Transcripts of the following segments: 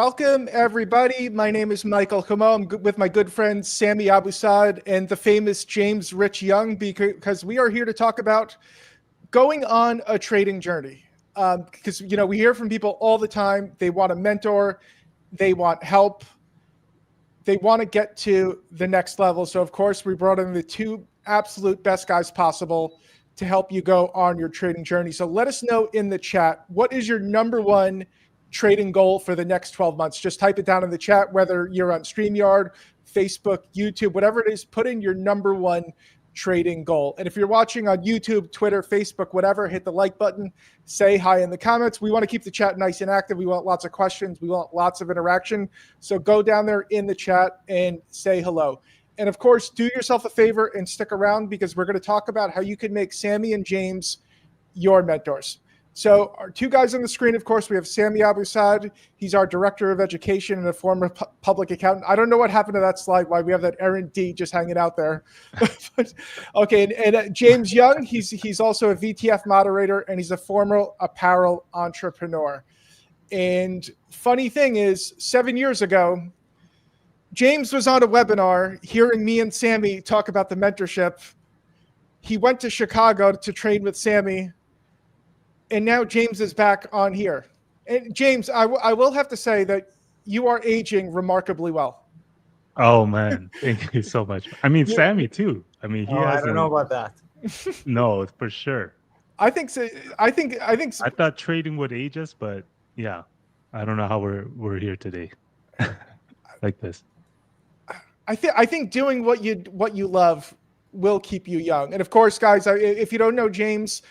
Welcome, everybody. My name is Michael Como. I'm with my good friend Sami Abusaad and the famous James Rich Young, because we are here to talk about going on a trading journey. Because we hear from people all the time. They want a mentor, they want help, they want to get to the next level. So of course, we brought in the two absolute best guys possible to help you go on your trading journey. So let us know in the chat, what is your number one trading goal for the next 12 months? Just type it down in the chat, whether you're on StreamYard, Facebook, YouTube, whatever it is, put in your number one trading goal. And if you're watching on YouTube, Twitter, Facebook, whatever, hit the like button, say hi in the comments. We want to keep the chat nice and active. We want lots of questions. We want lots of interaction. So go down there in the chat and say hello. And of course, do yourself a favor and stick around, because we're going to talk about how you can make Sami and James your mentors. So our two guys on the screen, of course, we have Sami Abusaad. He's our director of education and a former public accountant. I don't know what happened to that slide, why we have that R&D just hanging out there. But, okay, and James Young, he's also a VTF moderator, and he's a former apparel entrepreneur. And funny thing is, 7 years ago, James was on a webinar hearing me and Sami talk about the mentorship. He went to Chicago to train with Sami. And now James is back on here. And James, I will have to say that you are aging remarkably well. Oh man, thank you so much. I mean, Sami too. I mean, he has. I don't know about that. No, for sure. I think so. I thought trading would age us, but yeah, I don't know how we're here today, like this. I think doing what you love will keep you young. And of course, guys, if you don't know James,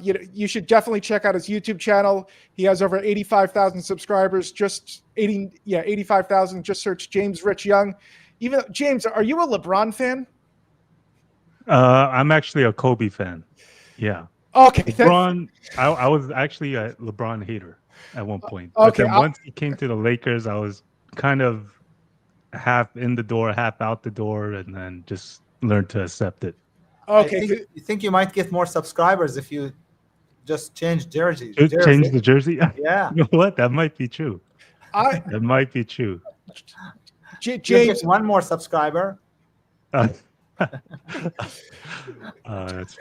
you should definitely check out his YouTube channel. He has over 85,000 subscribers. 85,000. Just search James Rich Young. James, are you a LeBron fan? I'm actually a Kobe fan. Yeah. Okay. LeBron. I was actually a LeBron hater at one point. Okay. But then once he came to the Lakers, I was kind of half in the door, half out the door, and then just learned to accept it. Okay. You think you might get more subscribers if you just change jersey? Change the jersey? Yeah. You know what? That might be true. That might be true. James, one more subscriber. That's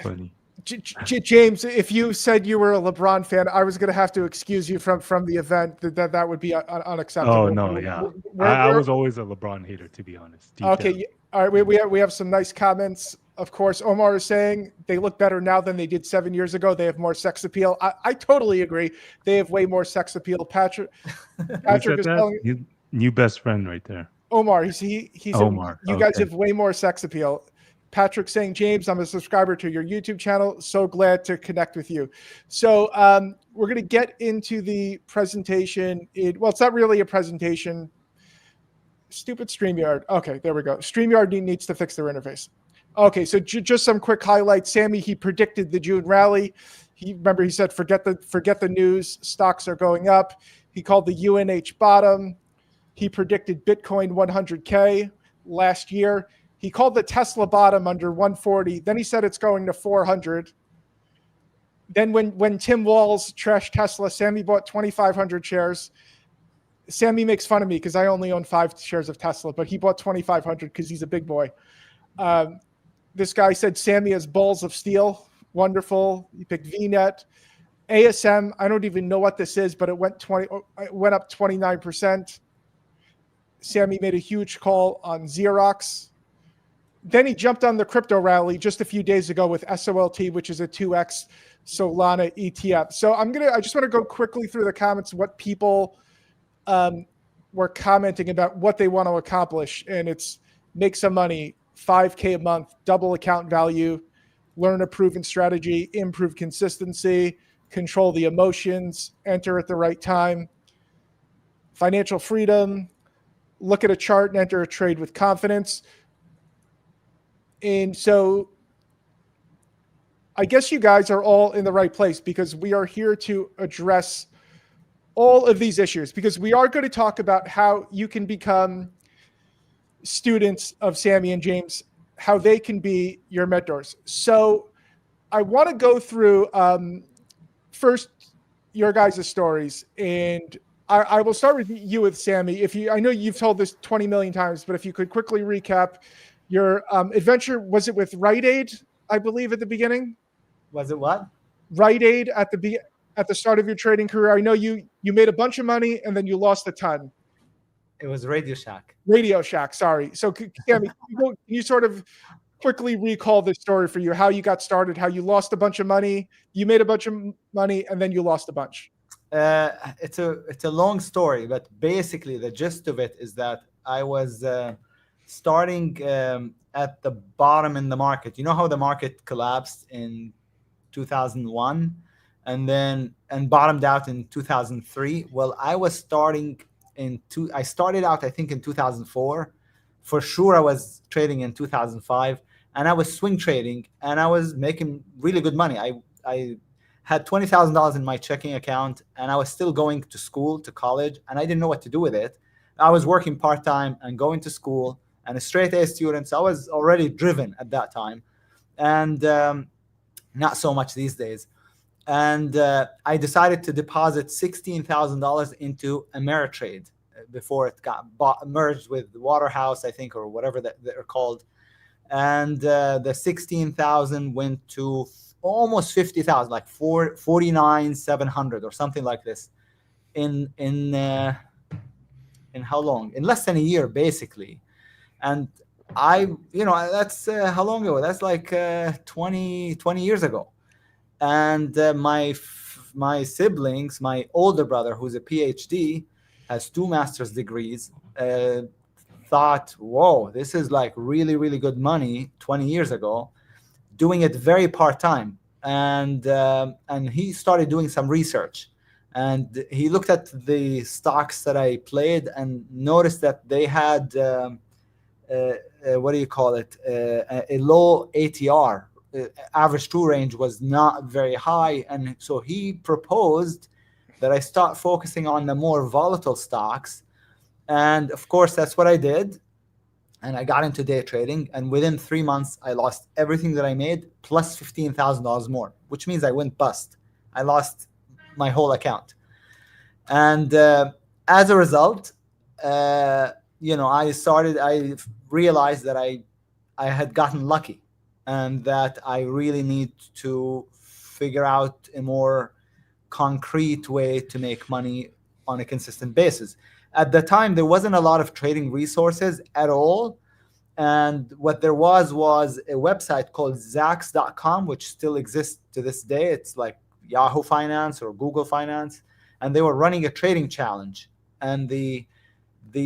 funny. James, if you said you were a LeBron fan, I was going to have to excuse you from the event. That would be unacceptable. Oh no, yeah. I was always a LeBron hater, to be honest. Okay, all right. We have some nice comments. Of course, Omar is saying they look better now than they did 7 years ago. They have more sex appeal. I totally agree. They have way more sex appeal. Patrick is telling new best friend right there. Omar, he's Omar. You guys have way more sex appeal. Patrick saying, James, I'm a subscriber to your YouTube channel. So glad to connect with you. So we're going to get into the presentation. It's not really a presentation. Stupid StreamYard. Okay, there we go. StreamYard needs to fix their interface. Okay, so just some quick highlights. Sami, he predicted the June rally. He said, forget the news. Stocks are going up. He called the UNH bottom. He predicted Bitcoin 100K last year. He called the Tesla bottom under 140. Then he said it's going to 400. Then when Tim Walz trashed Tesla, Sami bought 2,500 shares. Sami makes fun of me because I only own 5 shares of Tesla, but he bought 2,500 because he's a big boy. This guy said Sami has balls of steel. Wonderful. He picked VNet. ASM, I don't even know what this is, but it went up 29%. Sami made a huge call on Xerox. Then he jumped on the crypto rally just a few days ago with SOLT, which is a 2x Solana ETF. So I just want to go quickly through the comments, what people were commenting about what they want to accomplish. And it's make some money, 5K a month, double account value, learn a proven strategy, improve consistency, control the emotions, enter at the right time, financial freedom, look at a chart and enter a trade with confidence. And so I guess you guys are all in the right place, because we are here to address all of these issues, because we are going to talk about how you can become students of Sami and James, how they can be your mentors. So I want to go through first your guys' stories. And I will start with you with Sammy. I know you've told this 20 million times, but if you could quickly recap your adventure, was it with Rite Aid, I believe, at the beginning? Was it what? Rite Aid at the start of your trading career. I know you made a bunch of money and then you lost a ton. It was Radio Shack. Radio Shack, sorry. So Sammy, can you sort of quickly recall the story for you, how you got started, how you lost a bunch of money, you made a bunch of money, and then you lost a bunch? It's a long story, but basically the gist of it is that I was starting at the bottom in the market. You know how the market collapsed in 2001 and bottomed out in 2003? Well, I was starting I started out, I think, in 2004. For sure, I was trading in 2005, and I was swing trading, and I was making really good money. I had $20,000 in my checking account, and I was still going to school, to college, and I didn't know what to do with it. I was working part-time and going to school, and a straight A student, so I was already driven at that time, and not so much these days. And I decided to deposit $16,000 into Ameritrade before it got merged with Waterhouse, I think, or whatever they're called. And the 16,000 went to almost 50,000, like 49,700 or something like this, in how long? In less than a year, basically. And that's how long ago? That's like 20 years ago. And my siblings, my older brother, who's a PhD, has 2 master's degrees, thought, whoa, this is like really, really good money 20 years ago, doing it very part-time. And he started doing some research. And he looked at the stocks that I played and noticed that they had, what do you call it, a low ATR. Average true range was not very high. And so he proposed that I start focusing on the more volatile stocks. And of course, that's what I did. And I got into day trading. And within 3 months, I lost everything that I made plus $15,000 more, which means I went bust. I lost my whole account. And as a result, I realized that I had gotten lucky and that I really need to figure out a more concrete way to make money on a consistent basis. At the time, there wasn't a lot of trading resources at all. And what there was a website called Zax.com, which still exists to this day. It's like Yahoo Finance or Google Finance. And they were running a trading challenge. And the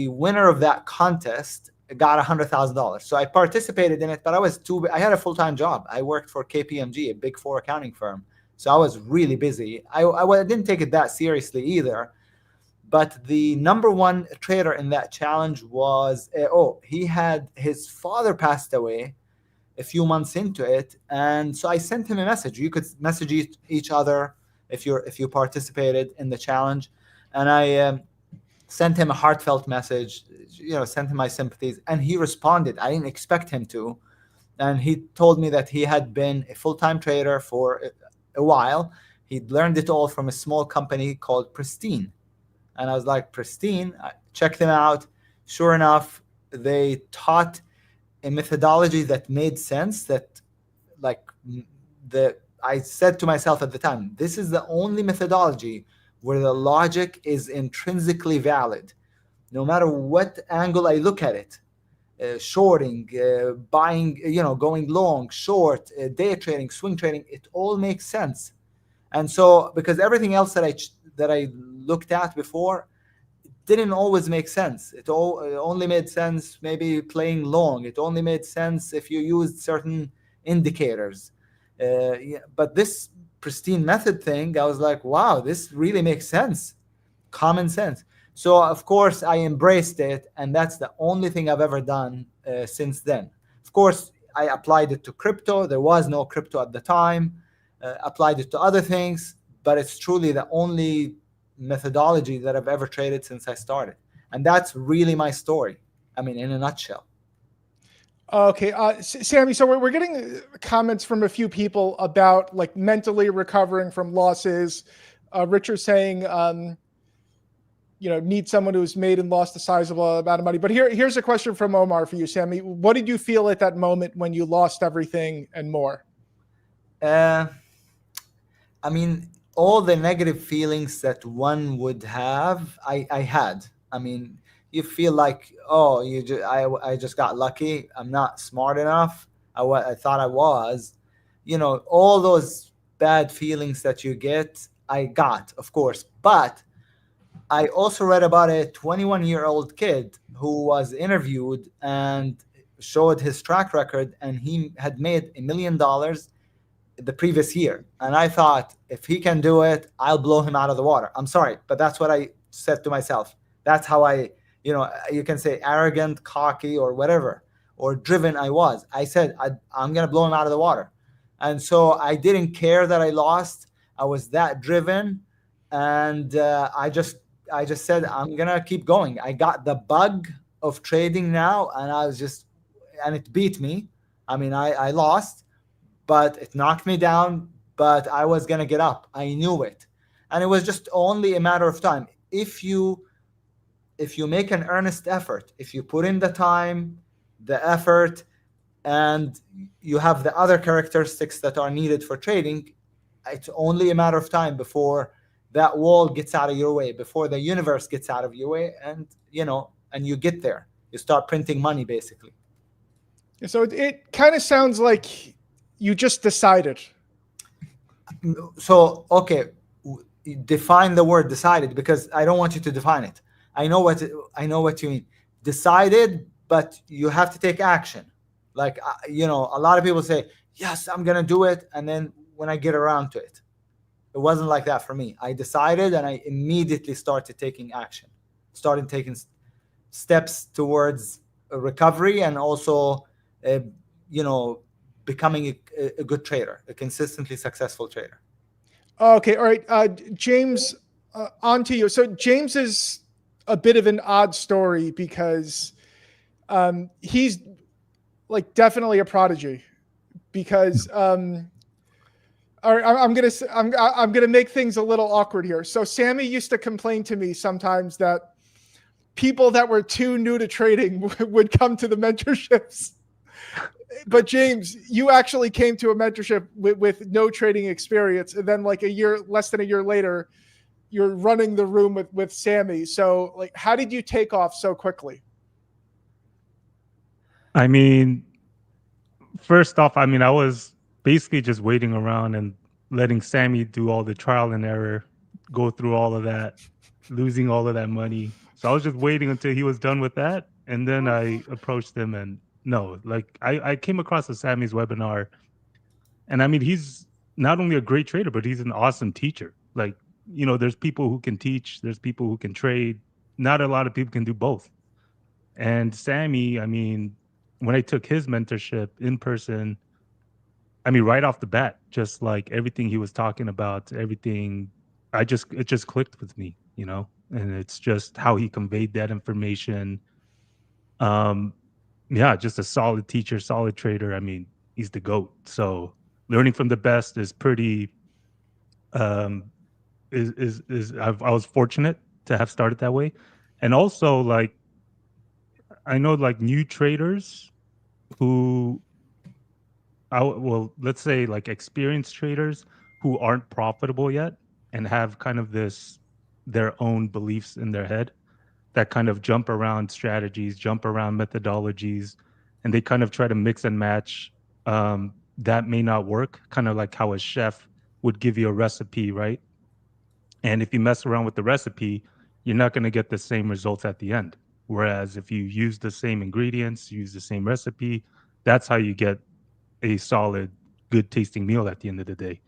winner of that contest got $100,000. So I participated in it, but I had a full-time job. I worked for KPMG, a Big Four accounting firm. So I was really busy. I didn't take it that seriously either. But the number one trader in that challenge was, his father passed away a few months into it. And so I sent him a message. You could message each other if you participated in the challenge. And I sent him a heartfelt message, sent him my sympathies. And he responded. I didn't expect him to. And he told me that he had been a full-time trader for a while. He'd learned it all from a small company called Pristine. And I was like, Pristine? I checked them out. Sure enough, they taught a methodology that made sense, I said to myself at the time, this is the only methodology where the logic is intrinsically valid. No matter what angle I look at it, shorting, buying, going long, short, day trading, swing trading, it all makes sense. And so, because everything else that I looked at before didn't always make sense. It only made sense maybe playing long. It only made sense if you used certain indicators. But this Pristine method thing, I was like, wow, this really makes sense. Common sense. So, of course, I embraced it, and that's the only thing I've ever done since then. Of course, I applied it to crypto. There was no crypto at the time. Applied it to other things, but it's truly the only methodology that I've ever traded since I started. And that's really my story. I mean, in a nutshell. Okay, Sammy, so we're getting comments from a few people about like mentally recovering from losses. Richard's saying need someone who's made and lost a sizable amount of money. But here's a question from Omar for you, Sammy. What did you feel at that moment when you lost everything and more? I mean, all the negative feelings that one would have, I had. I mean, you feel like, oh, I just got lucky. I'm not smart enough. I thought I was. All those bad feelings that you get, I got, of course. But I also read about a 21-year-old kid who was interviewed and showed his track record, and he had made $1 million the previous year. And I thought, if he can do it, I'll blow him out of the water. I'm sorry, but that's what I said to myself. That's how you can say arrogant, cocky, or whatever, or driven I was. I said, I'm going to blow him out of the water. And so I didn't care that I lost. I was that driven. And I just said, I'm going to keep going. I got the bug of trading now, and it beat me. I mean, I lost, but it knocked me down, but I was going to get up. I knew it. And it was just only a matter of time. If you make an earnest effort, if you put in the time, the effort, and you have the other characteristics that are needed for trading, it's only a matter of time before that wall gets out of your way, before the universe gets out of your way, and you get there. You start printing money, basically. So it kind of sounds like you just decided. So, okay, define the word decided, because I don't want you to define it. I know what you mean. Decided, but you have to take action. Like, a lot of people say, yes, I'm going to do it. And then when I get around to it, it wasn't like that for me. I decided, and I immediately started taking action, started taking steps towards a recovery, and also, becoming a good trader, a consistently successful trader. Okay. All right. James, on to you. So James is a bit of an odd story because he's like definitely a prodigy, because all right, I'm gonna make things a little awkward here. So Sammy used to complain to me sometimes that people that were too new to trading would come to the mentorships. But James, you actually came to a mentorship with no trading experience, and then like less than a year later, you're running the room with Sammy. So like, how did you take off so quickly? I mean, first off, I was basically just waiting around and letting Sammy do all the trial and error, go through all of that, losing all of that money. So I was just waiting until he was done with that. And then I approached him, and I came across a Sammy's webinar, and he's not only a great trader, but he's an awesome teacher. Like, there's people who can teach, there's people who can trade. Not a lot of people can do both. And Sammy, when I took his mentorship in person, right off the bat, just like everything he was talking about, everything, it just clicked with me, and it's just how he conveyed that information. Just a solid teacher, solid trader. He's the GOAT. So learning from the best is pretty, I was fortunate to have started that way. And also, like, I know like new traders who, let's say like experienced traders who aren't profitable yet and have kind of their own beliefs in their head that kind of jump around strategies, jump around methodologies, and they kind of try to mix and match. That may not work, kind of like how a chef would give you a recipe, right? And if you mess around with the recipe, you're not going to get the same results at the end. Whereas if you use the same ingredients, use the same recipe, that's how you get a solid, good tasting meal at the end of the day.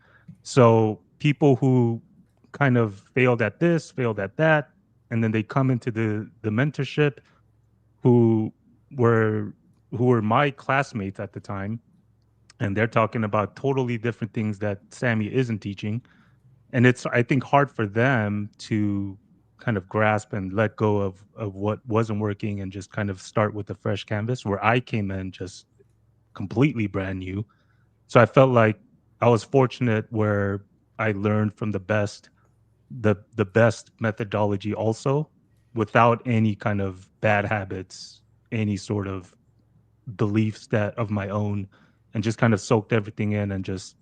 So people who kind of failed at this, failed at that, and then they come into the mentorship, who were my classmates at the time, and they're talking about totally different things that Sammy isn't teaching. And it's, I think, hard for them to kind of grasp and let go of what wasn't working and just kind of start with a fresh canvas, where I came in just completely brand new. So I felt like I was fortunate where I learned from the best methodology also, without any kind of bad habits, any sort of beliefs that of my own, and just kind of soaked everything in and just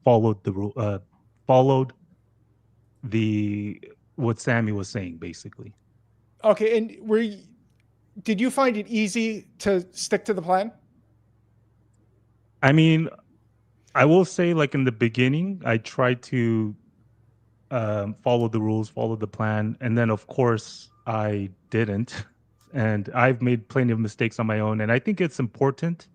followed the rule, followed the what Sammy was saying, basically. Okay, and did you find it easy to stick to the plan? I mean, I will say, like in the beginning, I tried to follow the rules, follow the plan, and then of course I didn't, and I've made plenty of mistakes on my own. And I think it's important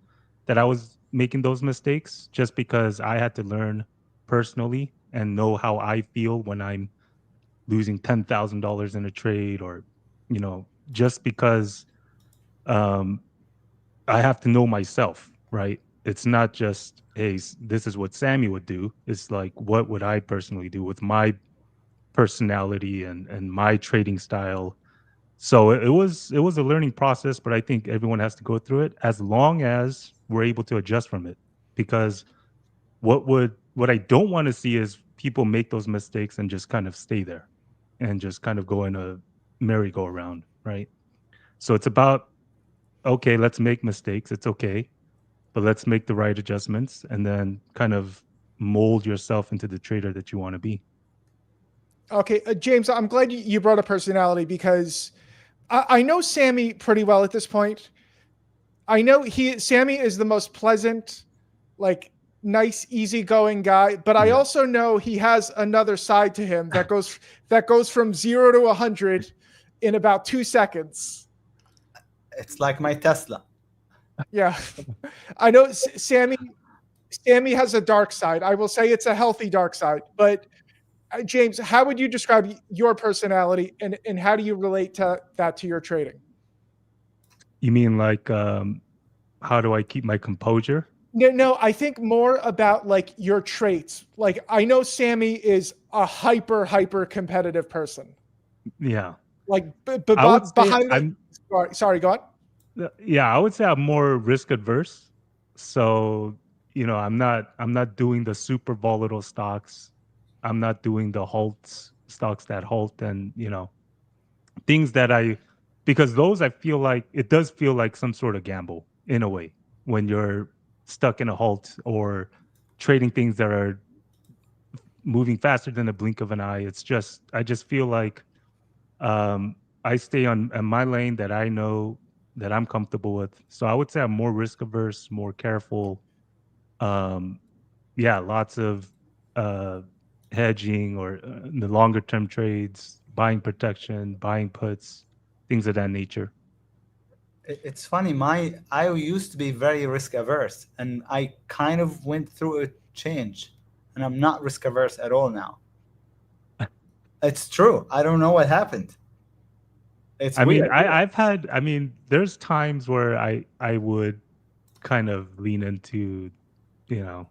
that I was making those mistakes just because I had to learn personally and know how I feel when I'm losing $10,000 in a trade, or just because um, I have to know myself, right? It's not just, hey, this is what Sammy would do. It's like, what would I personally do with my personality and my trading style? So it was a learning process, but I think everyone has to go through it as long as we're able to adjust from it. Because what I don't want to see is people make those mistakes and just kind of stay there and just kind of go in a merry-go-round, right? So it's about, okay, let's make mistakes. It's okay, but let's make the right adjustments and then kind of mold yourself into the trader that you want to be. Okay, James, I'm glad you brought up personality because I know Sammy pretty well at this point. I know Sammy is the most pleasant, like nice, easygoing guy, but I Yeah. also know he has another side to him that goes from 0 to 100 in about 2 seconds. It's like my Tesla. Yeah, I know Sammy has a dark side. I will say it's a healthy dark side, but James, how would you describe your personality and how do you relate to that to your trading? You mean like how do I keep my composure? No, I think more about like your traits. Like I know Sammy is a hyper competitive person. Yeah. Like I would say behind the sorry, go on. yeah, I would say I'm more risk adverse. So, I'm not doing the super volatile stocks. I'm not doing the stocks that halt, and, things that because those I feel like it does feel like some sort of gamble in a way when you're stuck in a halt or trading things that are moving faster than a blink of an eye. I just feel like I stay on my lane that I know that I'm comfortable with. So I would say I'm more risk averse, more careful. Um, yeah, lots of uh, hedging or the longer term trades, buying protection, buying puts, things of that nature. It's funny. I used to be very risk averse, and I kind of went through a change, and I'm not risk averse at all now. It's true. I don't know what happened. It's I mean, weird. there's times where I would kind of lean into, you know,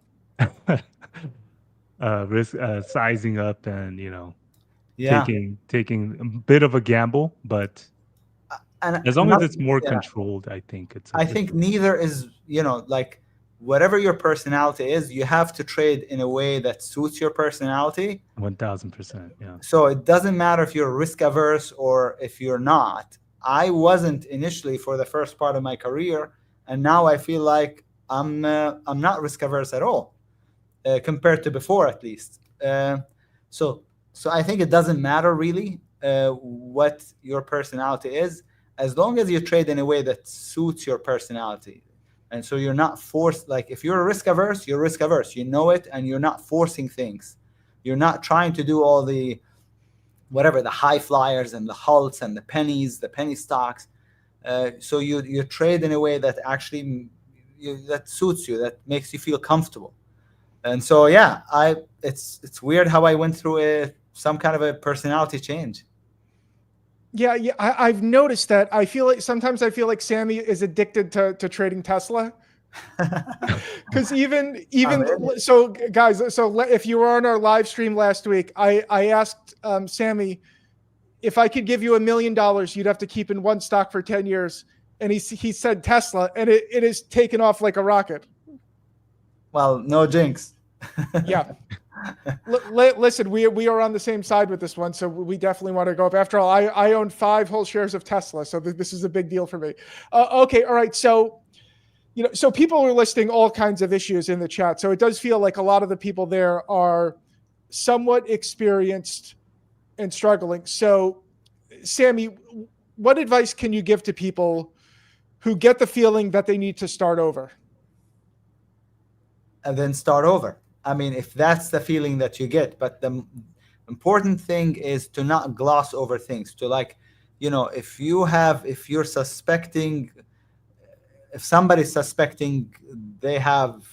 risk sizing up and Yeah, taking a bit of a gamble, but and as long as not, it's more yeah, controlled, I think I think neither is, like whatever your personality is, you have to trade in a way that suits your personality. 1000%. Yeah. So it doesn't matter if you're risk averse or if you're not. I wasn't initially for the first part of my career, and now I feel like I'm not risk averse at all, compared to before at least. So I think it doesn't matter really what your personality is, as long as you trade in a way that suits your personality. And so you're not forced, like if you're risk averse, you're risk averse. You know it, and you're not forcing things. You're not trying to do all the whatever, the high flyers and the halts and the penny stocks. So you trade in a way that actually that suits you, that makes you feel comfortable. And so yeah, it's weird how I went through some kind of a personality change. Yeah, I've noticed that. Sometimes I feel like Sammy is addicted to trading Tesla. Because so guys, so if you were on our live stream last week, I asked Sammy if I could give you $1 million, you'd have to keep in one stock for 10 years, and he said Tesla, and it has taken off like a rocket. Well, no jinx. Yeah. Listen, we are on the same side with this one, so we definitely want to go up. After all, I own 5 whole shares of Tesla, so this is a big deal for me. Okay, all right. So, so people are listing all kinds of issues in the chat. So it does feel like a lot of the people there are somewhat experienced and struggling. So, Sammy, what advice can you give to people who get the feeling that they need to start over? And then start over. I mean, if that's the feeling that you get, but the important thing is to not gloss over things. To if you're suspecting, if somebody's suspecting they have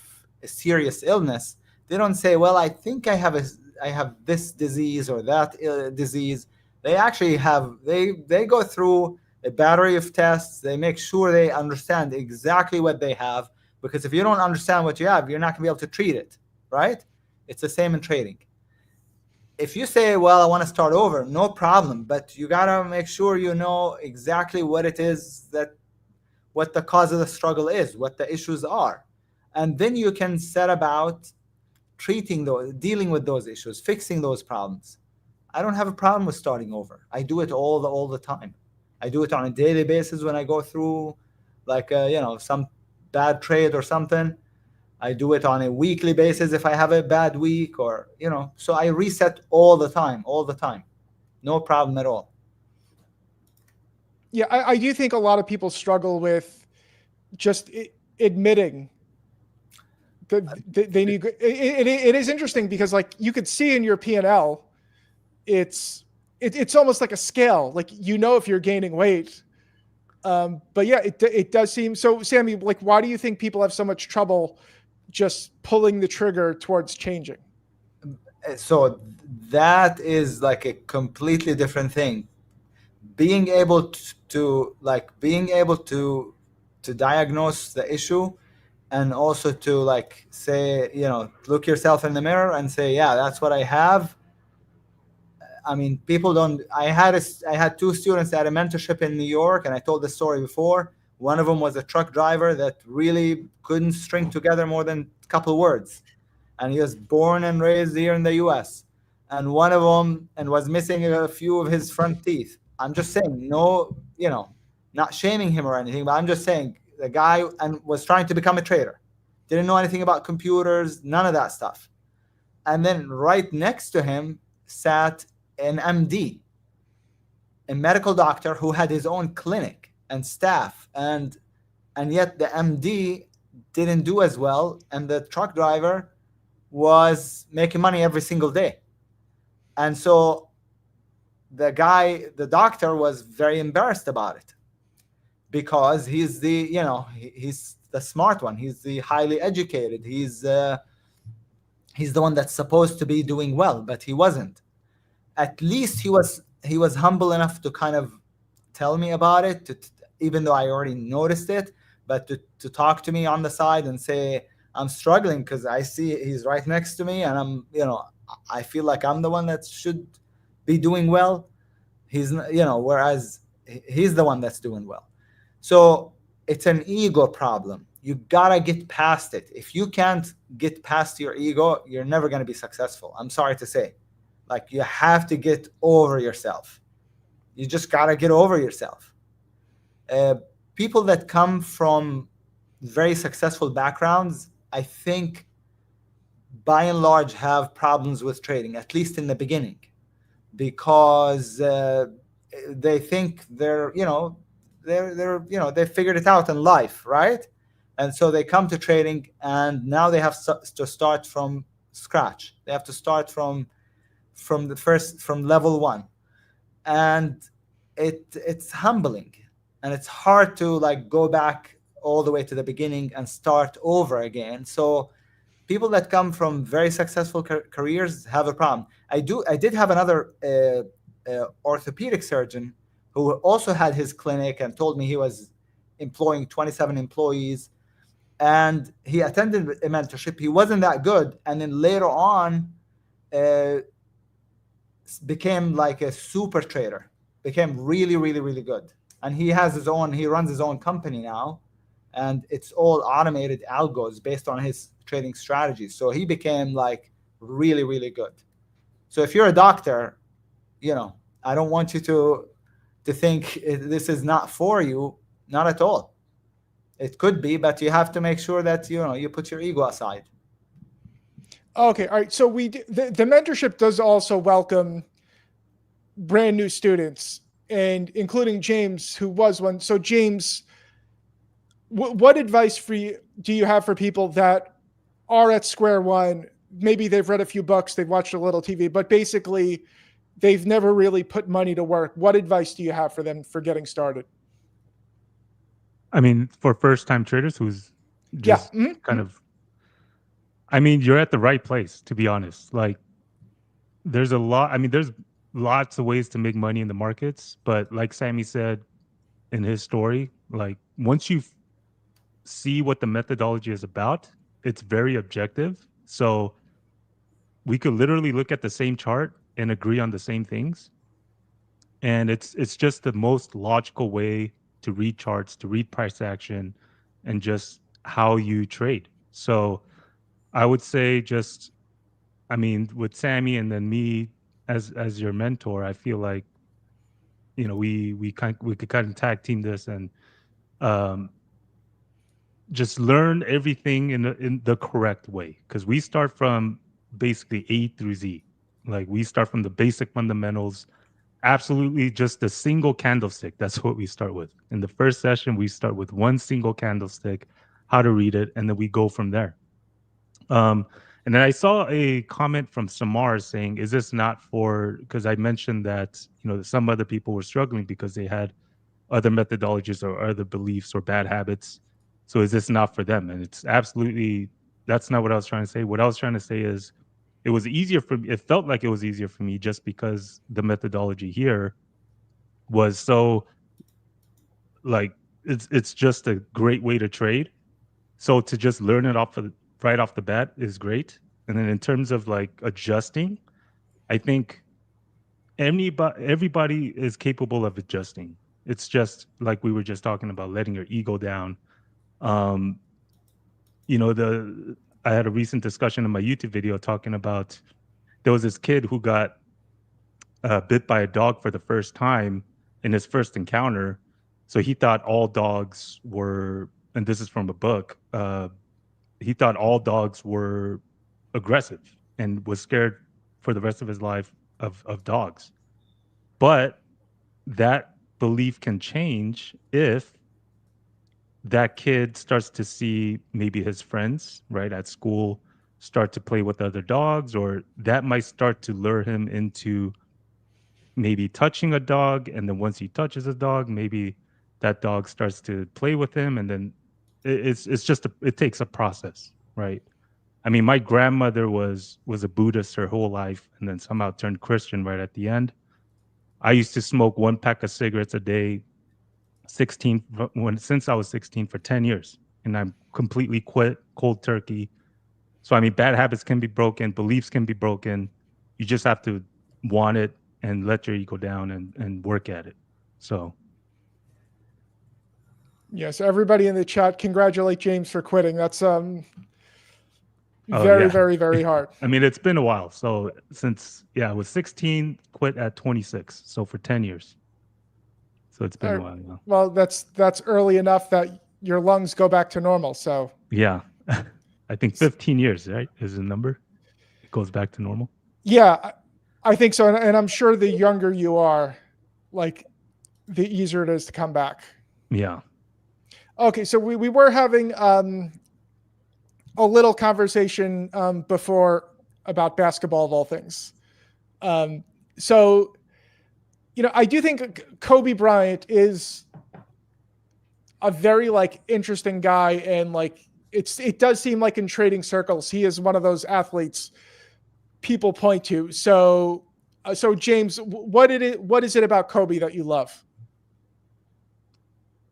a serious illness, they don't say, well, I think I have this disease or that disease. They actually they go through a battery of tests. They make sure they understand exactly what they have, because if you don't understand what you have, you're not gonna be able to treat it, right? It's the same in trading. If you say, well, I want to start over, no problem, but you gotta make sure you know exactly what it is, what the cause of the struggle is, what the issues are. And then you can set about dealing with those issues, fixing those problems. I don't have a problem with starting over. I do it all the time. I do it on a daily basis when I go through some bad trade or something. I do it on a weekly basis if I have a bad week, or so I reset all the time. No problem at all. Yeah, I do think a lot of people struggle with just admitting that they need. It is interesting because, like, you could see in your P&L, it's almost like a scale. Like, if you're gaining weight. But yeah, it does seem so. Sammy, like, why do you think people have so much trouble just pulling the trigger towards changing? So that is like a completely different thing. Being able to diagnose the issue, and also to say, look yourself in the mirror and say, yeah, that's what I have. I mean, people don't. I had 2 students at a mentorship in New York, and I told this story before. One of them was a truck driver that really couldn't string together more than a couple words, and he was born and raised here in the U.S. And one of them was missing a few of his front teeth. I'm just saying, no, not shaming him or anything, but I'm just saying the guy was trying to become a trader, didn't know anything about computers, none of that stuff. And then right next to him sat an MD, a medical doctor who had his own clinic and staff, and yet the MD didn't do as well, and the truck driver was making money every single day. And so the doctor was very embarrassed about it, because he's he's the smart one, he's the highly educated, he's the one that's supposed to be doing well, but he wasn't. At least he was humble enough to kind of tell me about it, even though I already noticed it, but to talk to me on the side and say, I'm struggling because I see he's right next to me, and I feel like I'm the one that should be doing well. He's, whereas he's the one that's doing well. So it's an ego problem. You gotta get past it. If you can't get past your ego, you're never gonna be successful. I'm sorry to say. Like, you have to get over yourself. You just gotta get over yourself. People that come from very successful backgrounds, I think, by and large, have problems with trading, at least in the beginning, because they think they figured it out in life, right? And so they come to trading, and now they have to start from scratch. They have to start from level 1, and it's humbling, and it's hard to go back all the way to the beginning and start over again. So people that come from very successful careers have a problem. I did have another orthopedic surgeon who also had his clinic and told me he was employing 27 employees, and he attended a mentorship. He wasn't that good, and then later on became like a super trader, became really, really, really good. And he runs his own company now, and it's all automated algos based on his trading strategies. So he became really, really good. So if you're a doctor, I don't want you to think this is not for you. Not at all. It could be, but you have to make sure that you put your ego aside. Okay, all right. So the mentorship does also welcome brand new students, and including James, who was one. So James, what advice do you have for people that are at square one? Maybe they've read a few books, they've watched a little TV, but basically they've never really put money to work. What advice do you have for them for getting started? I mean, for first-time traders who's just kind of, I mean, you're at the right place, to be honest. Like, there's lots of ways to make money in the markets, but like Sammy said in his story, like once you see what the methodology is about, it's very objective. So we could literally look at the same chart and agree on the same things. And it's just the most logical way to read charts, to read price action, and just how you trade. So I would say just, I mean, with Sammy and then me as your mentor, I feel like, we could kind of tag team this and just learn everything in the correct way, because we start from basically A through Z. Like we start from the basic fundamentals, absolutely just a single candlestick. That's what we start with. In the first session, we start with one single candlestick, how to read it, and then we go from there. And then I saw a comment from Samar saying, is this not for, because I mentioned that, some other people were struggling because they had other methodologies or other beliefs or bad habits. So is this not for them? And it's absolutely, that's not what I was trying to say. What I was trying to say is it was easier for me. It felt like it was easier for me just because the methodology here was so like, it's just a great way to trade. So to just learn it right off the bat is great. And then in terms of like adjusting, I think everybody is capable of adjusting. It's just like we were just talking about, letting your ego down. I had a recent discussion in my YouTube video talking about there was this kid who got bit by a dog for the first time in his first encounter. So he thought all dogs were, and this is from a book, he thought all dogs were aggressive and was scared for the rest of his life of dogs. But that belief can change if that kid starts to see maybe his friends, right, at school start to play with other dogs, or that might start to lure him into maybe touching a dog. And then once he touches a dog, maybe that dog starts to play with him. And then it takes a process, right? I mean, my grandmother was a Buddhist her whole life and then somehow turned Christian right at the end. I used to smoke one pack of cigarettes a day, since I was 16 for 10 years. And I'm completely quit cold turkey. So, I mean, bad habits can be broken, beliefs can be broken. You just have to want it and let your ego down and work at it. So. Yes, everybody in the chat, congratulate James for quitting. That's very, very hard. I mean, it's been a while. So I was 16, quit at 26. So for 10 years. So it's been a while now. Well, that's early enough that your lungs go back to normal. So yeah, I think 15 years, right, is the number. It goes back to normal. Yeah, I think so. And I'm sure the younger you are, like, the easier it is to come back. Yeah. Okay, so we were having a little conversation before about basketball of all things. So, I do think Kobe Bryant is a very interesting guy, and it does seem like in trading circles he is one of those athletes people point to. So James, what is it about Kobe that you love?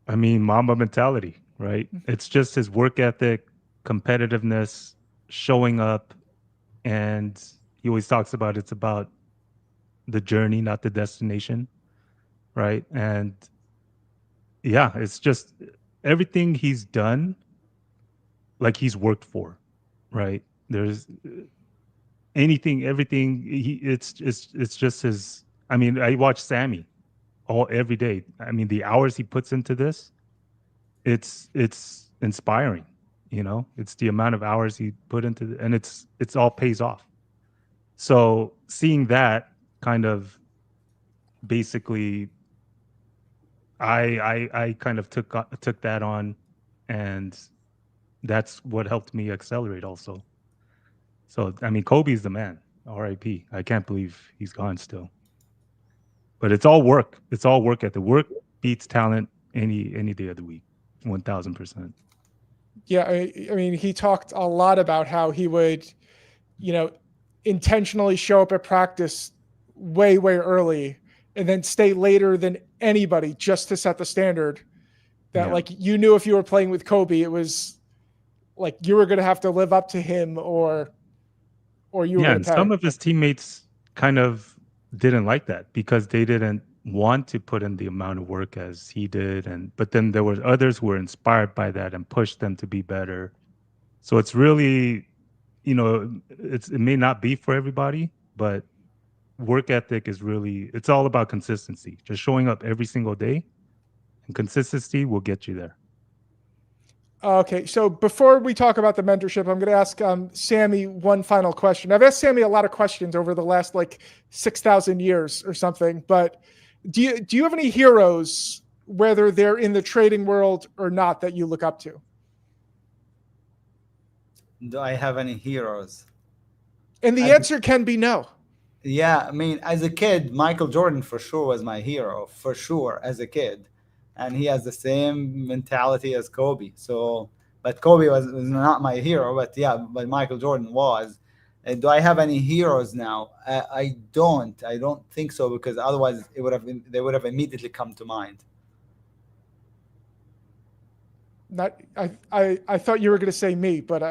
I mean, Mamba mentality, right? It's just his work ethic, competitiveness, showing up, and he always talks about it's about the journey, not the destination, right? And yeah, it's just everything he's done, like he's worked for, right? anything, everything. It's just his. I mean, I watch Sammy every day. I mean, the hours he puts into this, it's inspiring. You know, it's the amount of hours he put into, and it's all pays off. So seeing that kind of basically, I kind of took that on, and that's what helped me accelerate also. So I mean, Kobe's the man. R.I.P. I can't believe he's gone still. But it's all work. It's all work ethic. Work beats talent any day of the week, 1,000%. Yeah, I mean, he talked a lot about how he would, intentionally show up at practice way early, and then stay later than anybody just to set the standard. That Yeah. like you knew if you were playing with Kobe, it was like you were going to have to live up to him, or you were going And to pay. some of his teammates kind of didn't like that because they didn't want to put in the amount of work as he did, but then there were others who were inspired by that and pushed them to be better. So it's really, it may not be for everybody, but work ethic is really, it's all about consistency. Just showing up every single day, and consistency will get you there. Okay, so before we talk about the mentorship, I'm going to ask Sammy one final question. I've asked Sammy a lot of questions over the last 6,000 years or something, but do you have any heroes, whether they're in the trading world or not, that you look up to? Do I have any heroes? And the answer can be no. Yeah, I mean, as a kid, Michael Jordan for sure was my hero, for sure, as a kid. And he has the same mentality as Kobe. So, but Kobe was not my hero, but Michael Jordan was. Do I have any heroes now? I don't think so, because otherwise they would have immediately come to mind. I thought you were going to say me, but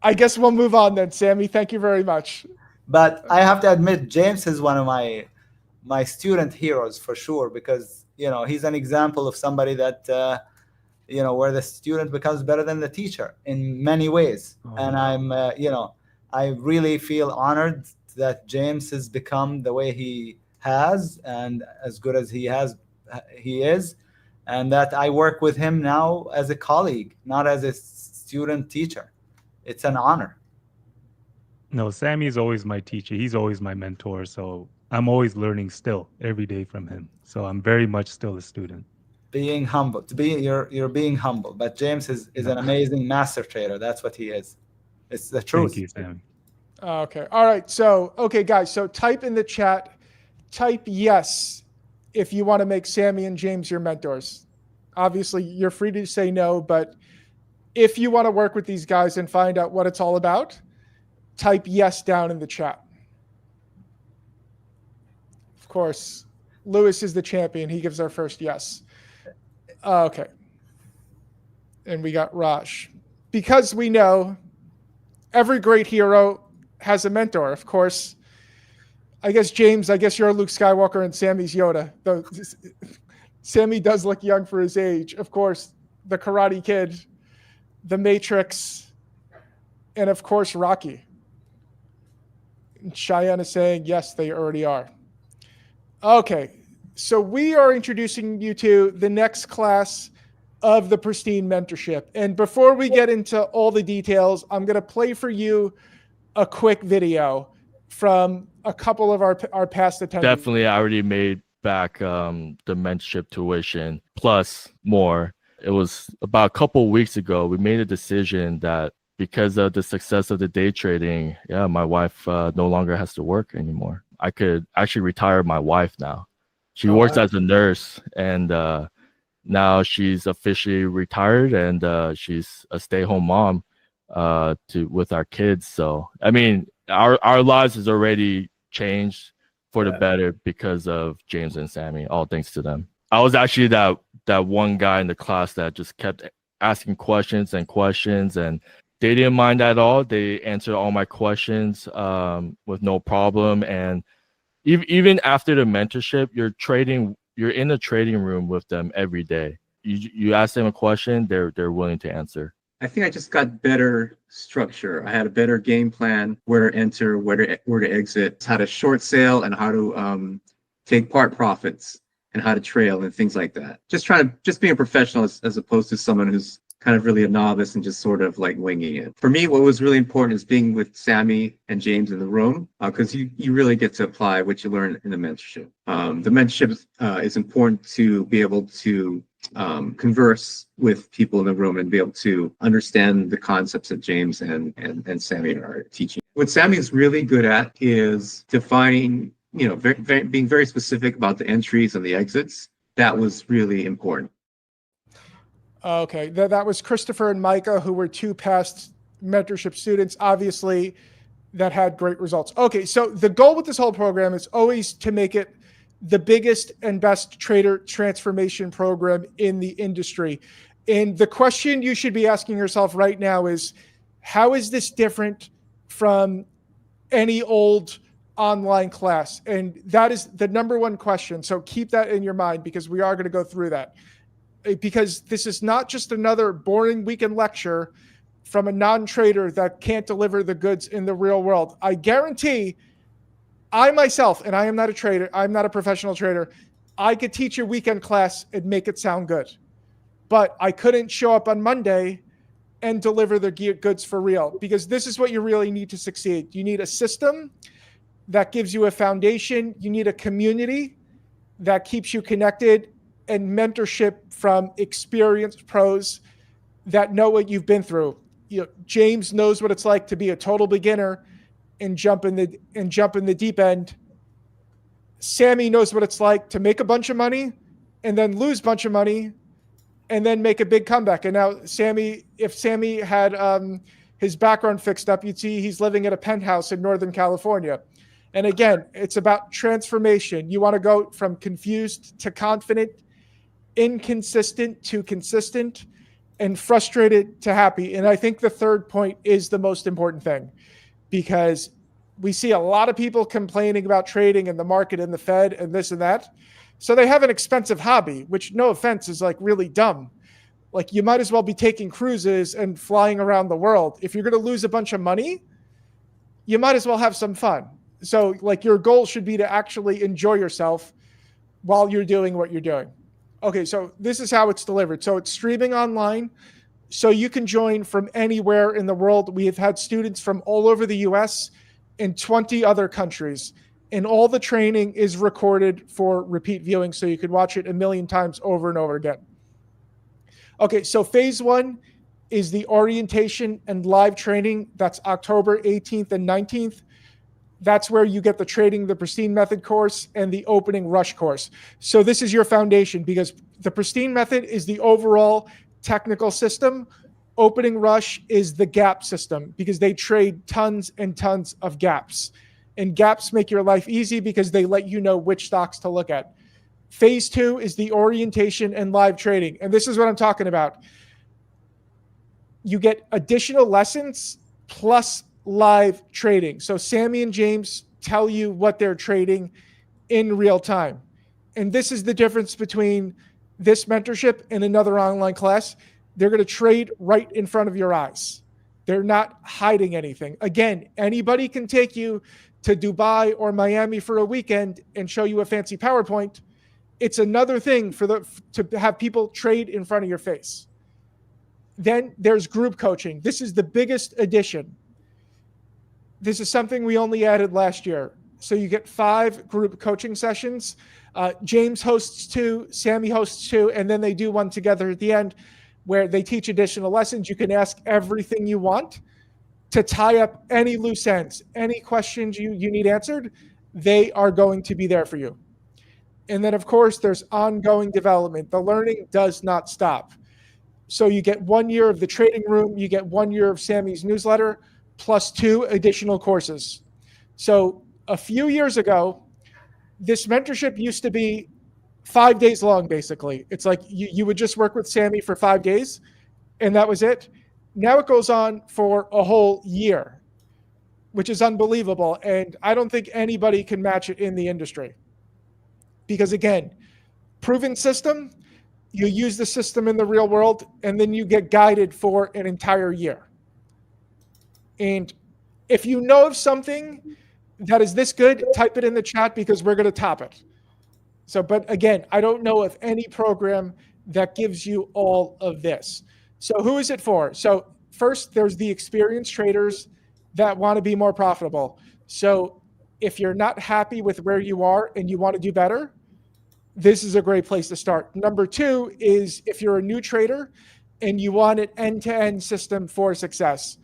I guess we'll move on then, Sammy. Thank you very much. But I have to admit, James is one of my student heroes for sure, because he's an example of somebody that where the student becomes better than the teacher in many ways. And I'm I really feel honored that James has become the way he has and as good as he is, and that I work with him now as a colleague, not as a student teacher. It's an honor. No, Sammy is always my teacher. He's always my mentor. So I'm always learning still every day from him. So I'm very much still a student. Being humble, you're being humble. But James is an amazing master trader. That's what he is. It's the truth. Thank you, Sammy. Okay. All right. So, okay, guys. So type in the chat, type yes if you want to make Sammy and James your mentors. Obviously, you're free to say no, but if you want to work with these guys and find out what it's all about, type yes down in the chat. Of course, Lewis is the champion. He gives our first yes. Okay. And we got Raj. Because we know every great hero has a mentor. Of course, I guess, James, you're Luke Skywalker and Sammy's Yoda. Though Sammy does look young for his age. Of course, the Karate Kid, the Matrix, and of course, Rocky. And Cheyenne is saying, yes, they already are. Okay, so we are introducing you to the next class of the Pristine Mentorship. And before we get into all the details, I'm going to play for you a quick video from a couple of our past attendees. Definitely, I already made back the mentorship tuition plus more. It was about a couple weeks ago, we made a decision that because of the success of the day trading, my wife no longer has to work anymore. I could actually retire my wife now. She works as a nurse, and now she's officially retired, and she's a stay-home mom with our kids. So, I mean, our lives has already changed for the better because of James and Sammy, all thanks to them. I was actually that one guy in the class that just kept asking questions, and they didn't mind at all. They answered all my questions with no problem. And even after the mentorship, you're in the trading room with them every day. You ask them a question, they're willing to answer. I think I just got better structure. I had a better game plan, where to enter, where to exit, how to short sale, and how to take part profits, and how to trail and things like that. Just being a professional as opposed to someone who's kind of really a novice and just sort of like winging it. For me, what was really important is being with Sammy and James in the room, because you really get to apply what you learn in the mentorship. The mentorship is important to be able to converse with people in the room and be able to understand the concepts that James and Sammy are teaching. What Sammy is really good at is defining, being very specific about the entries and the exits. That was really important. Okay, that was Christopher and Micah, who were two past mentorship students, obviously, that had great results. Okay, so the goal with this whole program is always to make it the biggest and best trader transformation program in the industry. And the question you should be asking yourself right now is, how is this different from any old online class? And that is the number one question. So keep that in your mind, because we are going to go through that. Because this is not just another boring weekend lecture from a non-trader that can't deliver the goods in the real world. I guarantee I myself, and I am not a trader, I'm not a professional trader, I could teach a weekend class and make it sound good. But I couldn't show up on Monday and deliver the goods for real, because this is what you really need to succeed. You need a system that gives you a foundation. You need a community that keeps you connected, and mentorship from experienced pros that know what you've been through. James knows what it's like to be a total beginner and jump in the deep end. Sammy knows what it's like to make a bunch of money and then lose a bunch of money and then make a big comeback. And now Sammy, if Sammy had his background fixed up, you'd see he's living at a penthouse in Northern California. And again, it's about transformation. You want to go from confused to confident, inconsistent to consistent, and frustrated to happy. And I think the third point is the most important thing, because we see a lot of people complaining about trading and the market and the Fed and this and that. So they have an expensive hobby, which, no offense, is like really dumb. Like, you might as well be taking cruises and flying around the world. If you're going to lose a bunch of money, you might as well have some fun. So like, your goal should be to actually enjoy yourself while you're doing what you're doing. Okay, so this is how it's delivered. So it's streaming online, so you can join from anywhere in the world. We have had students from all over the US and 20 other countries, and all the training is recorded for repeat viewing, so you could watch it a million times over and over again. Okay, so phase one is the orientation and live training. That's October 18th and 19th. That's where you get the Trading the Pristine Method course and the Opening Rush course. So this is your foundation, because the Pristine Method is the overall technical system. Opening Rush is the gap system, because they trade tons and tons of gaps. And gaps make your life easy because they let you know which stocks to look at. Phase two is the orientation and live trading. And this is what I'm talking about. You get additional lessons plus live trading. So Sammy and James tell you what they're trading in real time. And this is the difference between this mentorship and another online class. They're going to trade right in front of your eyes. They're not hiding anything. Again, anybody can take you to Dubai or Miami for a weekend and show you a fancy PowerPoint. It's another thing to have people trade in front of your face. Then there's group coaching. This is the biggest addition. This is something we only added last year. So you get 5 group coaching sessions. James hosts 2, Sammy hosts 2, and then they do one together at the end where they teach additional lessons. You can ask everything you want to tie up any loose ends, any questions you need answered. They are going to be there for you. And then, of course, there's ongoing development. The learning does not stop. So you get 1 year of the trading room, you get 1 year of Sammy's newsletter, plus 2 additional courses. So a few years ago, this mentorship used to be 5 days long, basically. It's like you would just work with Sammy for 5 days, and that was it. Now it goes on for a whole year, which is unbelievable. And I don't think anybody can match it in the industry. Because again, proven system, You use the system in the real world, and then you get guided for an entire year. And if you know of something that is this good, type it in the chat because we're going to top it. So, but again, I don't know of any program that gives you all of this. So who is it for? So first, there's the experienced traders that want to be more profitable. So if you're not happy with where you are and you want to do better, this is a great place to start. Number two is if you're a new trader and you want an end-to-end system for success.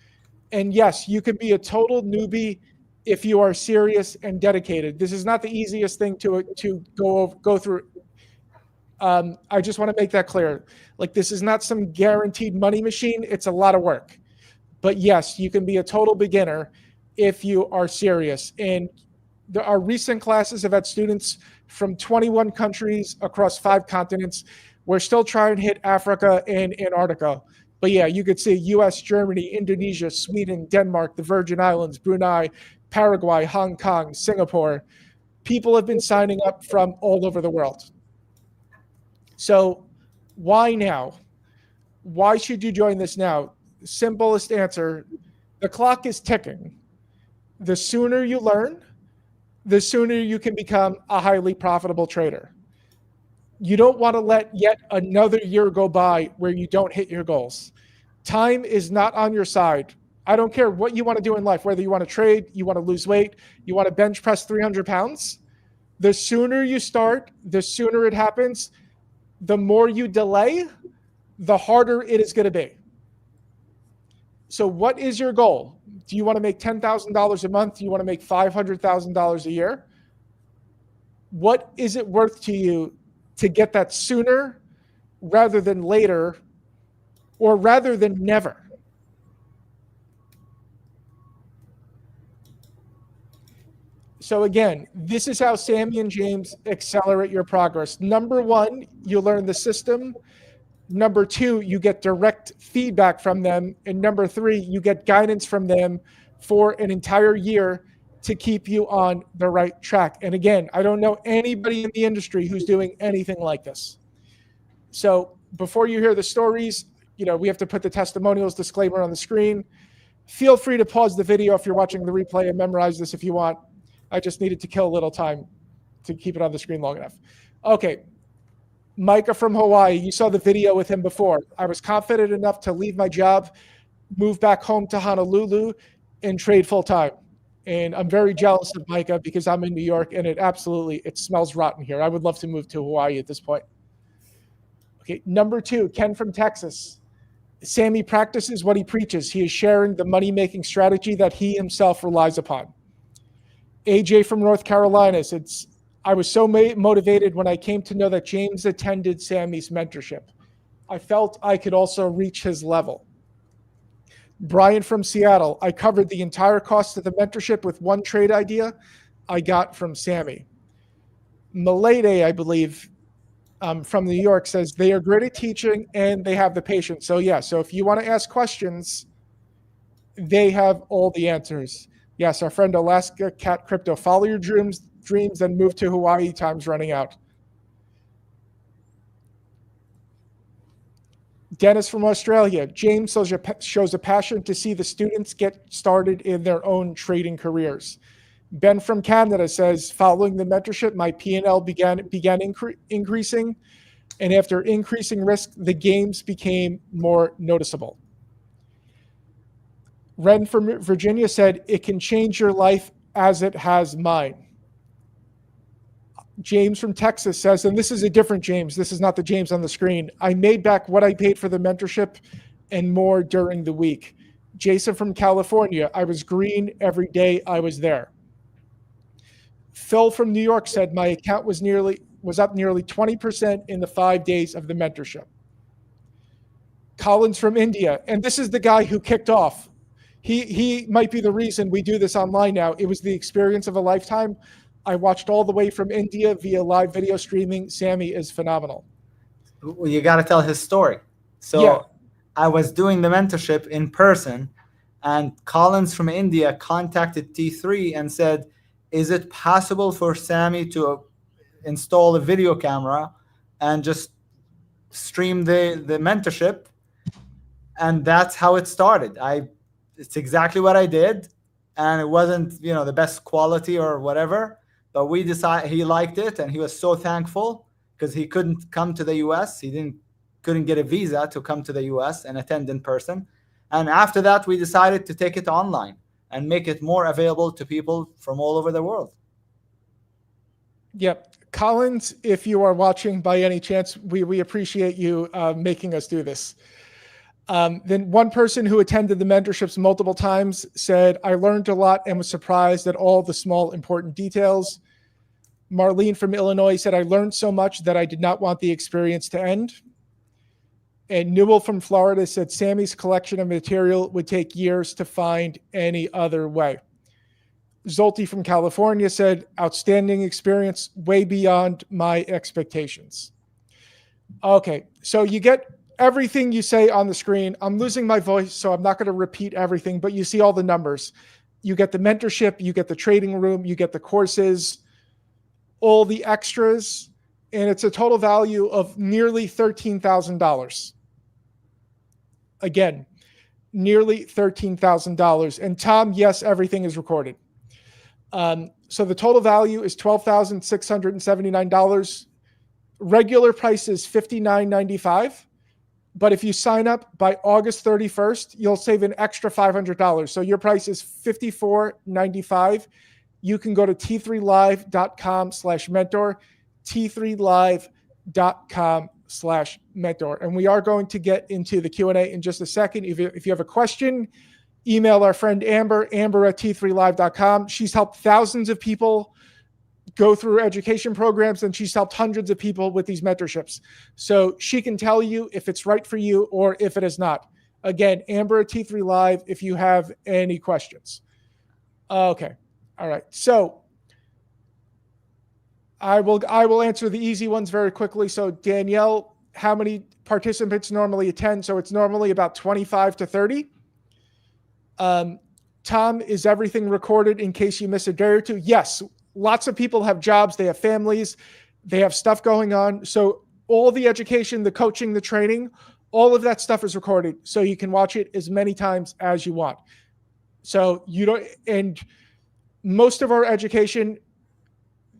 And yes, you can be a total newbie if you are serious and dedicated. This is not the easiest thing to go through. I just want to make that clear. Like, this is not some guaranteed money machine. It's a lot of work. But yes, you can be a total beginner if you are serious. And our recent classes have had students from 21 countries across 5 continents. We're still trying to hit Africa and Antarctica. But yeah, you could see US, Germany, Indonesia, Sweden, Denmark, the Virgin Islands, Brunei, Paraguay, Hong Kong, Singapore. People have been signing up from all over the world. So why now? Why should you join this now? Simplest answer, the clock is ticking. The sooner you learn, the sooner you can become a highly profitable trader. You don't want to let yet another year go by where you don't hit your goals. Time is not on your side. I don't care what you want to do in life, whether you want to trade, you want to lose weight, you want to bench press 300 pounds. The sooner you start, the sooner it happens. The more you delay, the harder it is going to be. So what is your goal? Do you want to make $10,000 a month? Do you want to make $500,000 a year? What is it worth to you to get that sooner rather than later, or rather than never? So again, this is how Sammy and James accelerate your progress. Number one, you learn the system. Number two, you get direct feedback from them. And number three, you get guidance from them for an entire year to keep you on the right track. And again, I don't know anybody in the industry who's doing anything like this. So before you hear the stories, we have to put the testimonials disclaimer on the screen. Feel free to pause the video if you're watching the replay and memorize this if you want. I just needed to kill a little time to keep it on the screen long enough. Okay. Micah from Hawaii, you saw the video with him before. I was confident enough to leave my job, move back home to Honolulu, and trade full time. And I'm very jealous of Micah because I'm in New York and it smells rotten here. I would love to move to Hawaii at this point. Okay, number two, Ken from Texas. Sammy practices what he preaches. He is sharing the money-making strategy that he himself relies upon. AJ from North Carolina says, I was so motivated when I came to know that James attended Sammy's mentorship. I felt I could also reach his level. Brian from Seattle, I covered the entire cost of the mentorship with one trade idea I got from Sammy. Malede, I believe, from New York says, they are great at teaching and they have the patience. So yeah, so if you want to ask questions, they have all the answers. Yes, our friend Alaska Cat Crypto, follow your dreams and move to Hawaii. Time's running out. Dennis from Australia. James shows a passion to see the students get started in their own trading careers. Ben from Canada says, following the mentorship, my P&L began increasing, and after increasing risk, the gains became more noticeable. Ren from Virginia said, it can change your life as it has mine. James from Texas says, and this is a different James, this is not the James on the screen, I made back what I paid for the mentorship and more during the week. Jason from California, I was green every day I was there. Phil from New York said, my account was up nearly 20% in the 5 days of the mentorship. Collins from India, and this is the guy who kicked off. He might be the reason we do this online now. It was the experience of a lifetime. I watched all the way from India via live video streaming. Sammy is phenomenal. Well, you got to tell his story. So yeah. I was doing the mentorship in person, and Collins from India contacted T3 and said, is it possible for Sammy to install a video camera and just stream the mentorship, and that's how it started. It's exactly what I did, and it wasn't the best quality or whatever, but we decided he liked it, and he was so thankful because he couldn't come to the U.S. He couldn't get a visa to come to the U.S. and attend in person. And after that, we decided to take it online and make it more available to people from all over the world. Yep. Collins, if you are watching by any chance, we appreciate you making us do this. Then one person who attended the mentorships multiple times said, I learned a lot and was surprised at all the small important details. Marlene from Illinois said, I learned so much that I did not want the experience to end. And Newell from Florida said, Sammy's collection of material would take years to find any other way. Zolti from California said, outstanding experience, way beyond my expectations. Okay, so you get everything you say on the screen. I'm losing my voice, so I'm not going to repeat everything, but you see all the numbers. You get the mentorship, you get the trading room, you get the courses, all the extras, and it's a total value of nearly $13,000. Again, nearly $13,000. And Tom, yes, everything is recorded. So the total value is $12,679. Regular price is $59.95. But if you sign up by August 31st, you'll save an extra $500. So your price is $54.95. You can go to t3live.com/mentor, t3live.com/mentor. And we are going to get into the Q&A in just a second. If you have a question, email our friend Amber at t3live.com. She's helped thousands of people go through education programs, and she's helped hundreds of people with these mentorships. So she can tell you if it's right for you or if it is not. Again, Amber at T3 Live if you have any questions. Okay. All right. So I will answer the easy ones very quickly. So Danielle, how many participants normally attend? So it's normally about 25 to 30. Tom, is everything recorded in case you miss a day or two? Yes. Lots of people have jobs. They have families. They have stuff going on. So all the education, the coaching, the training, all of that stuff is recorded. So you can watch it as many times as you want. So you don't, and most of our education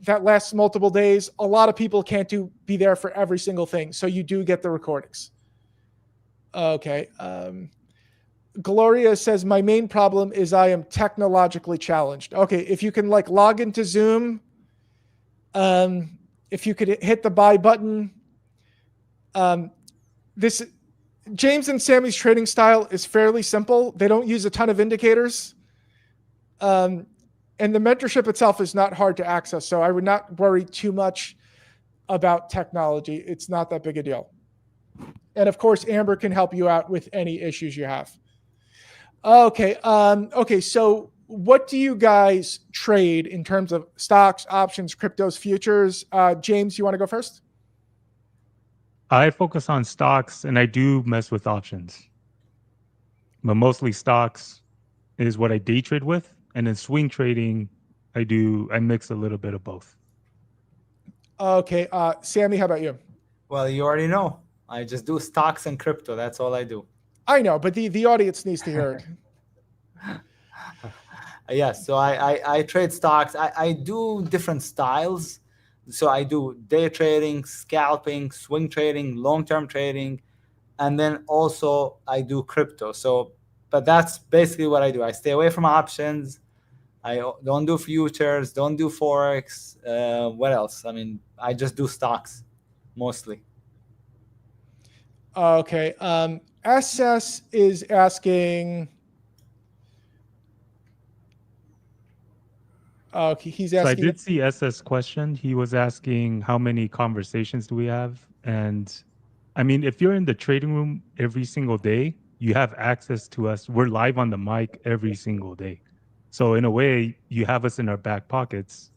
that lasts multiple days, a lot of people can't be there for every single thing. So you do get the recordings. Okay. Gloria says, my main problem is I am technologically challenged. Okay. If you can log into Zoom, if you could hit the buy button, James and Sammy's trading style is fairly simple. They don't use a ton of indicators. And the mentorship itself is not hard to access. So I would not worry too much about technology. It's not that big a deal. And of course, Amber can help you out with any issues you have. Okay. Okay. So what do you guys trade in terms of stocks, options, cryptos, futures? James, you want to go first? I focus on stocks and I do mess with options. But mostly stocks is what I day trade with. And in swing trading, I mix a little bit of both. Okay. Sammy, how about you? Well, you already know. I just do stocks and crypto. That's all I do. I know, but the audience needs to hear it. Yes. So I trade stocks. I do different styles. So I do day trading, scalping, swing trading, long-term trading, and then also I do crypto. But that's basically what I do. I stay away from options. I don't do futures, don't do Forex. What else? I mean, I just do stocks mostly. Okay. SS is asking. Okay, he's asking. So I did see SS question. He was asking how many conversations do we have? And I mean, if you're in the trading room every single day, you have access to us. We're live on the mic every single day. So in a way, you have us in our back pockets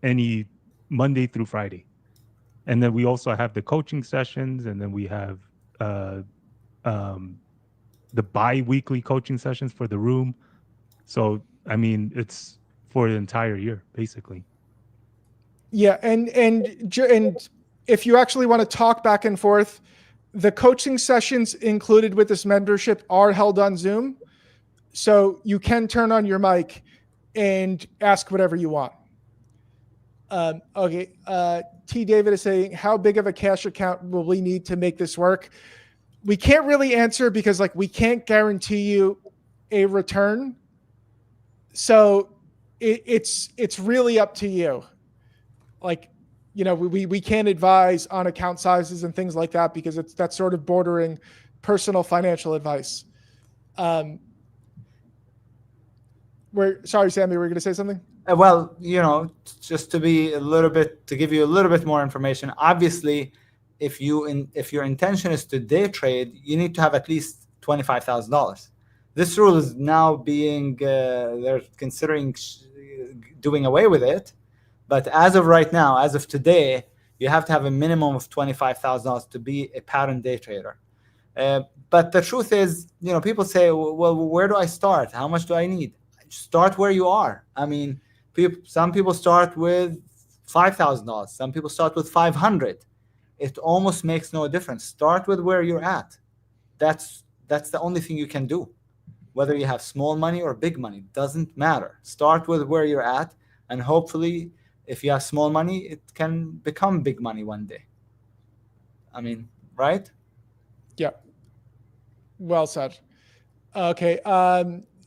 any Monday through Friday. And then we also have the coaching sessions, and then we have the bi-weekly coaching sessions for the room. So, I mean, it's for the entire year, basically. Yeah, and if you actually want to talk back and forth, The coaching sessions included with this mentorship are held on Zoom. So you can turn on your mic and ask whatever you want. Okay. T. David is saying, how big of a cash account will we need to make this work? We can't really answer because like we can't guarantee you a return. So it's really up to you. Like, you know, we can't advise on account sizes and things like that because that's sort of bordering personal financial advice. Sorry, Sammy, we're going to say something? Well, you know, just to give you a little bit more information. Obviously, if your intention is to day trade, you need to have at least $25,000. This rule is now they're considering doing away with it. But as of right now, as of today, you have to have a minimum of $25,000 to be a pattern day trader. But the truth is, you know, people say, well, where do I start? How much do I need? Start where you are. I mean, some people start with $5,000. Some people start with $500. It almost makes no difference. Start with where you're at. That's the only thing you can do. Whether you have small money or big money, doesn't matter. Start with where you're at, and hopefully, if you have small money, it can become big money one day. I mean, right? Yeah. Well said. Okay.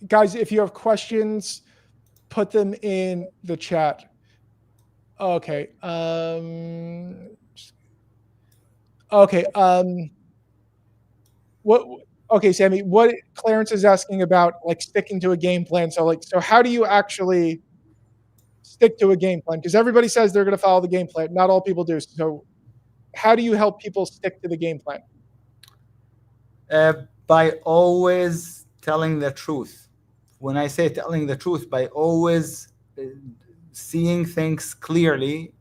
Guys, if you have questions, put them in the chat. Okay. Okay. Okay, Sammy, what Clarence is asking about, like sticking to a game plan. So how do you actually stick to a game plan? Because everybody says they're going to follow the game plan. Not all people do. So how do you help people stick to the game plan? By always telling the truth. When I say telling the truth, by always seeing things clearly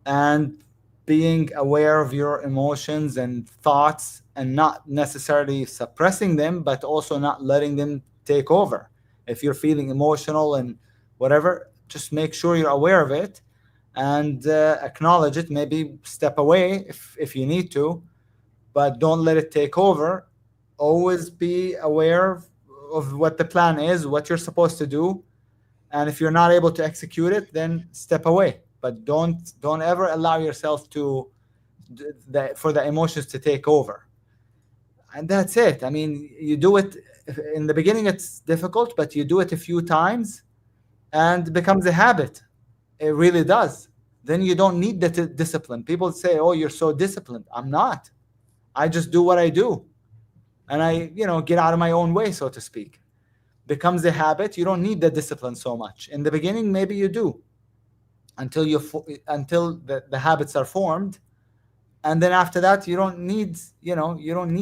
and being aware of your emotions and thoughts, and not necessarily suppressing them, but also not letting them take over. If you're feeling emotional and whatever, just make sure you're aware of it and acknowledge it. Maybe step away if you need to, but don't let it take over. Always be aware of what the plan is, what you're supposed to do. And if you're not able to execute it, then step away. But don't ever allow yourself for the emotions to take over. And that's it. I mean, you do it in the beginning, it's difficult, but you do it a few times and it becomes a habit. It really does. Then you don't need the discipline. People say, oh, you're so disciplined. I'm not. I just do what I do. And I, get out of my own way, so to speak. Becomes a habit. You don't need the discipline so much. In the beginning, maybe you do until the habits are formed. And then after that, you don't need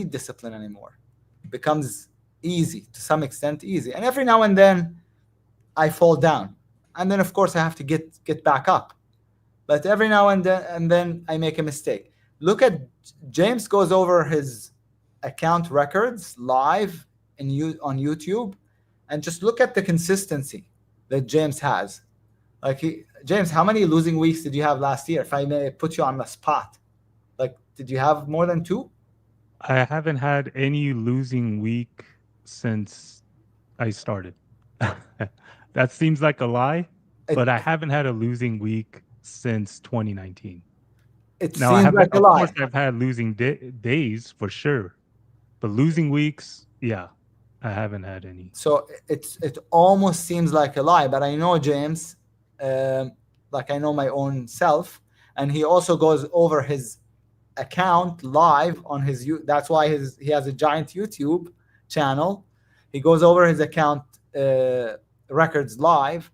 discipline anymore. It becomes easy, to some extent easy. And every now and then I fall down. And then of course I have to get back up. But every now and then I make a mistake. Look at James goes over his account records live on YouTube, and just look at the consistency that James has. James, how many losing weeks did you have last year? If I may put you on the spot. Did you have more than 2? I haven't had any losing week since I started. That seems like a lie, but I haven't had a losing week since 2019. Seems like a lie. Of course, I've had losing days for sure, but losing weeks, yeah, I haven't had any. So it almost seems like a lie, but I know James, like I know my own self, and he also goes over his account live on his that's why he has a giant YouTube channel. He goes over his account records live,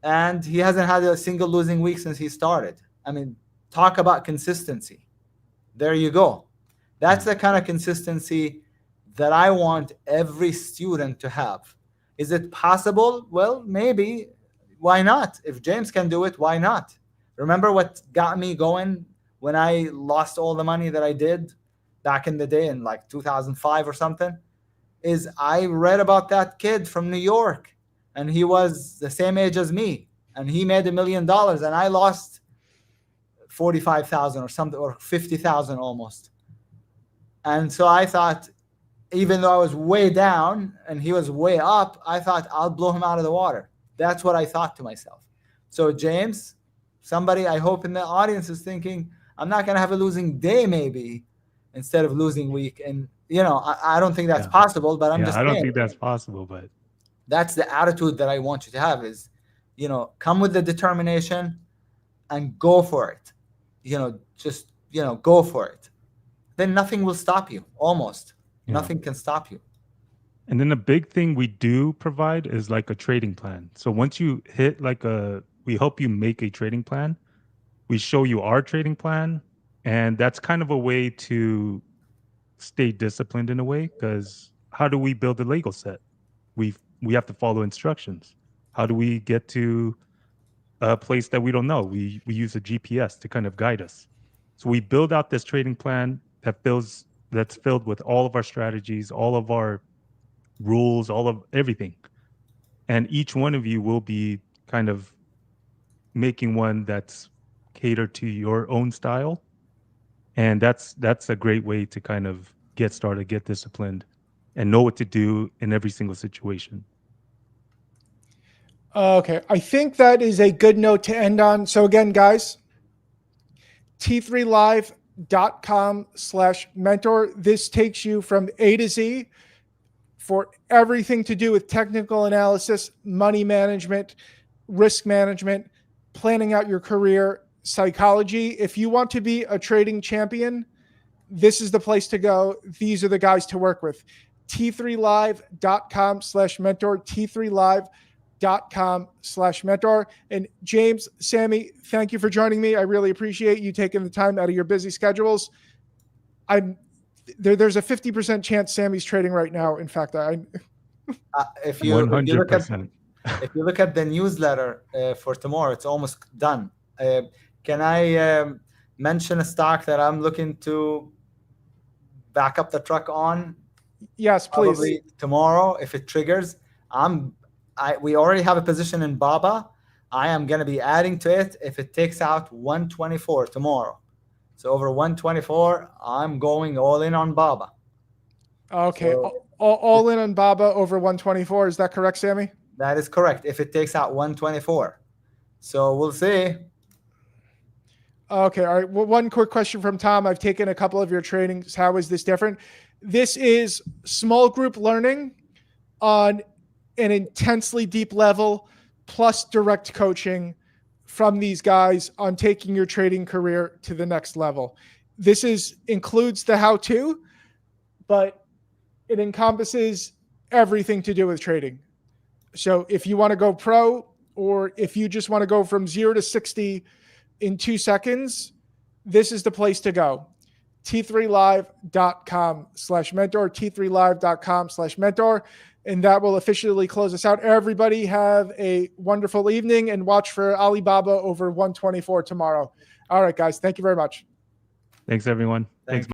and he hasn't had a single losing week since he started. I mean, talk about consistency. There you go. That's the kind of consistency that I want every student to have. Is it possible? Well, maybe. Why not? If James can do it, why not? Remember what got me going when I lost all the money that I did back in the day in 2005 or something? Is I read about that kid from New York, and he was the same age as me, and he made $1 million, and I lost 45,000 or something, or 50,000 almost. And so I thought, even though I was way down and he was way up, I thought I'll blow him out of the water. That's what I thought to myself. So James, somebody I hope in the audience is thinking, I'm not going to have a losing day maybe instead of losing week. And, I don't think that's possible, but I'm just I don't saying, think that's possible, but that's the attitude that I want you to have is, come with the determination and go for it. Just, go for it. Then nothing will stop you. Almost nothing can stop you. And then a big thing we do provide is like a trading plan. So once you hit we help you make a trading plan. We show you our trading plan. And that's kind of a way to stay disciplined in a way, because how do we build a Lego set? We have to follow instructions. How do we get to a place that we don't know? We use a GPS to kind of guide us. So we build out this trading plan that's filled with all of our strategies, all of our rules, all of everything. And each one of you will be kind of making one that's catered to your own style. And that's a great way to kind of get started, get disciplined, and know what to do in every single situation. Okay, I think that is a good note to end on. So again, guys, t3live.com/mentor. This takes you from A to Z for everything to do with technical analysis, money management, risk management, planning out your career, psychology. If you want to be a trading champion, this is the place to go. These are the guys to work with. t3live.com/mentor, t3live.com/mentor. And James, Sammy, thank you for joining me. I really appreciate you taking the time out of your busy schedules. There's a 50% chance Sammy's trading right now. In fact, if you 100%. if you look at the newsletter for tomorrow, it's almost done. Can I mention a stock that I'm looking to back up the truck on? Yes, please. Probably tomorrow, if it triggers. We already have a position in Baba. I am going to be adding to it if it takes out 124 tomorrow. So over 124, I'm going all in on Baba. Okay, so, all in on Baba over 124. Is that correct, Sammy? That is correct. If it takes out 124, so we'll see. Okay, all right. Well, one quick question from Tom. I've taken a couple of your trainings. How is this different? This is small group learning on an intensely deep level, plus direct coaching from these guys on taking your trading career to the next level. This includes the how-to, but it encompasses everything to do with trading. So if you want to go pro, or if you just want to go from 0 to 60 in 2 seconds, this is the place to go. t3live.com/mentor, t3live.com/mentor. And that will officially close us out. Everybody have a wonderful evening and watch for Alibaba over 124 tomorrow. All right, guys. Thank you very much. Thanks, everyone. Thanks.